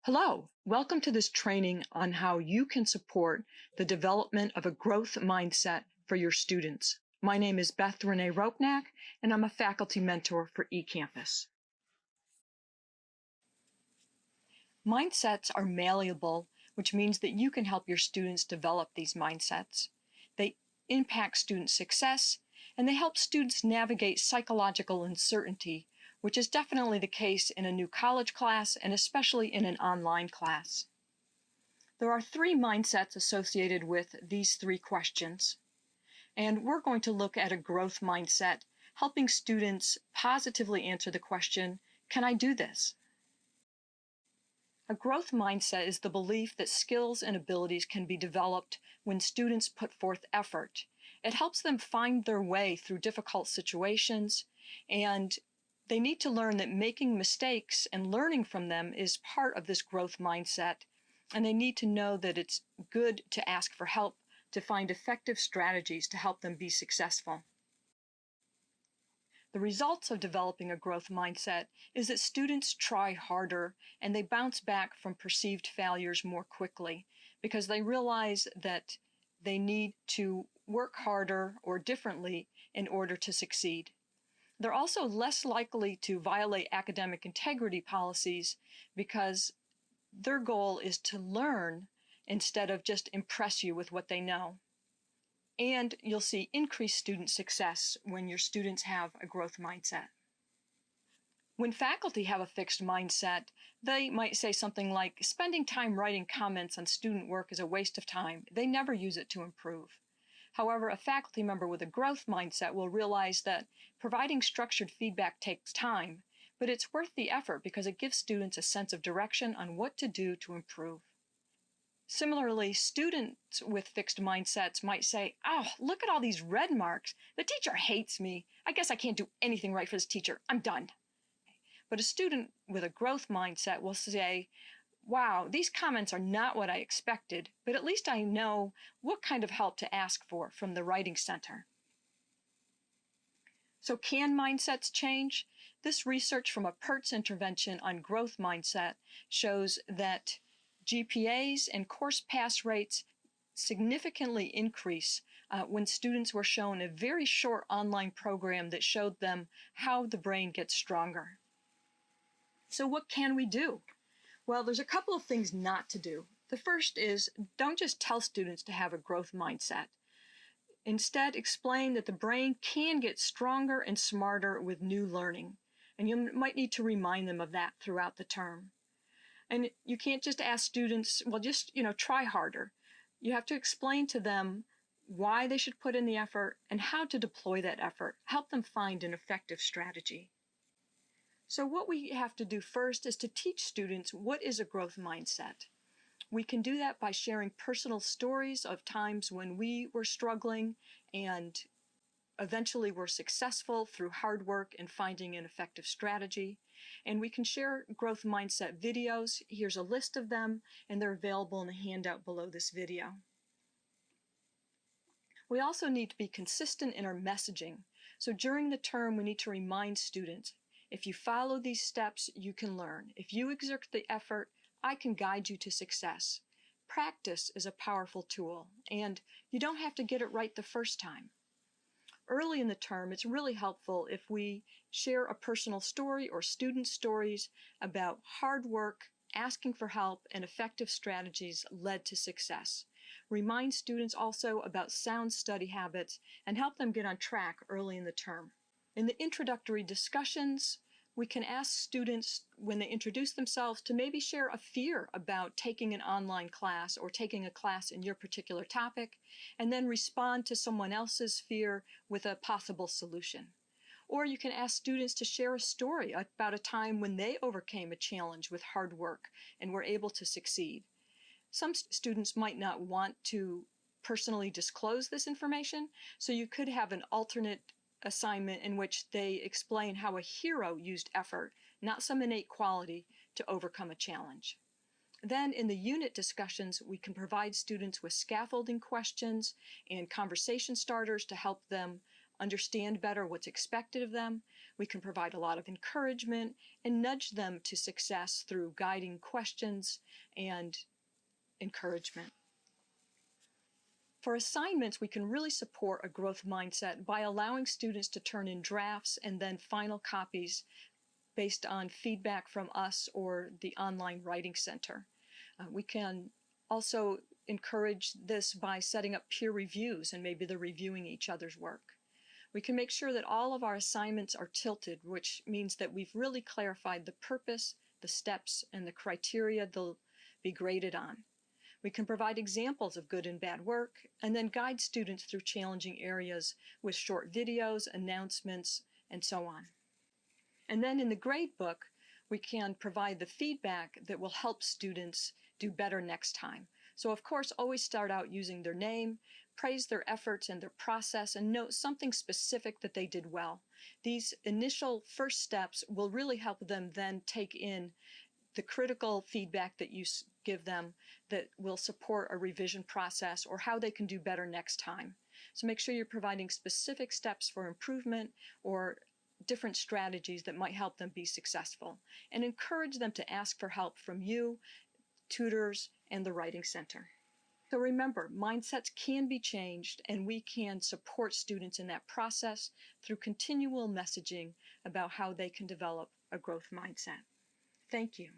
Hello, welcome to this training on how you can support the development of a growth mindset for your students. My name is Beth Rene Roepnack, and I'm a faculty mentor for eCampus. Mindsets are malleable, which means that you can help your students develop these mindsets. They impact student success, and they help students navigate psychological uncertainty, which is definitely the case in a new college class and especially in an online class. There are three mindsets associated with these three questions, and we're going to look at a growth mindset, helping students positively answer the question, can I do this? A growth mindset is the belief that skills and abilities can be developed when students put forth effort. It helps them find their way through difficult situations, and they need to learn that making mistakes and learning from them is part of this growth mindset, and they need to know that it's good to ask for help to find effective strategies to help them be successful. The results of developing a growth mindset is that students try harder and they bounce back from perceived failures more quickly because they realize that they need to work harder or differently in order to succeed. They're also less likely to violate academic integrity policies because their goal is to learn instead of just impress you with what they know. And you'll see increased student success when your students have a growth mindset. When faculty have a fixed mindset, they might say something like, spending time writing comments on student work is a waste of time. They never use it to improve. However, a faculty member with a growth mindset will realize that providing structured feedback takes time, but it's worth the effort because it gives students a sense of direction on what to do to improve. Similarly, students with fixed mindsets might say, oh, look at all these red marks. The teacher hates me. I guess I can't do anything right for this teacher. I'm done. But a student with a growth mindset will say, wow, these comments are not what I expected, but at least I know what kind of help to ask for from the Writing Center. So can mindsets change? This research from a PERTS intervention on growth mindset shows that GPAs and course pass rates significantly increase when students were shown a very short online program that showed them how the brain gets stronger. So what can we do? Well, there's a couple of things not to do. The first is don't just tell students to have a growth mindset. Instead, explain that the brain can get stronger and smarter with new learning, and you might need to remind them of that throughout the term. And you can't just ask students, well, just, try harder. You have to explain to them why they should put in the effort and how to deploy that effort. Help them find an effective strategy. So what we have to do first is to teach students what is a growth mindset. We can do that by sharing personal stories of times when we were struggling and eventually were successful through hard work and finding an effective strategy. And we can share growth mindset videos. Here's a list of them, and they're available in the handout below this video. We also need to be consistent in our messaging. So during the term, we need to remind students, if you follow these steps, you can learn. If you exert the effort, I can guide you to success. Practice is a powerful tool, and you don't have to get it right the first time. Early in the term, it's really helpful if we share a personal story or student stories about hard work, asking for help, and effective strategies led to success. Remind students also about sound study habits and help them get on track early in the term. In the introductory discussions, we can ask students when they introduce themselves to maybe share a fear about taking an online class or taking a class in your particular topic, and then respond to someone else's fear with a possible solution. Or you can ask students to share a story about a time when they overcame a challenge with hard work and were able to succeed. Some students might not want to personally disclose this information, so you could have an alternate assignment in which they explain how a hero used effort, not some innate quality, to overcome a challenge. Then in the unit discussions, we can provide students with scaffolding questions and conversation starters to help them understand better what's expected of them. We can provide a lot of encouragement and nudge them to success through guiding questions and encouragement. For assignments, we can really support a growth mindset by allowing students to turn in drafts and then final copies based on feedback from us or the online writing center. We can also encourage this by setting up peer reviews, and maybe they're reviewing each other's work. We can make sure that all of our assignments are tilted, which means that we've really clarified the purpose, the steps, and the criteria they'll be graded on. We can provide examples of good and bad work, and then guide students through challenging areas with short videos, announcements, and so on. And then in the grade book, we can provide the feedback that will help students do better next time. So of course, always start out using their name, praise their efforts and their process, and note something specific that they did well. These initial first steps will really help them then take in the critical feedback that you give them that will support a revision process or how they can do better next time. So make sure you're providing specific steps for improvement or different strategies that might help them be successful, and encourage them to ask for help from you, tutors, and the Writing Center. So remember, mindsets can be changed, and we can support students in that process through continual messaging about how they can develop a growth mindset. Thank you.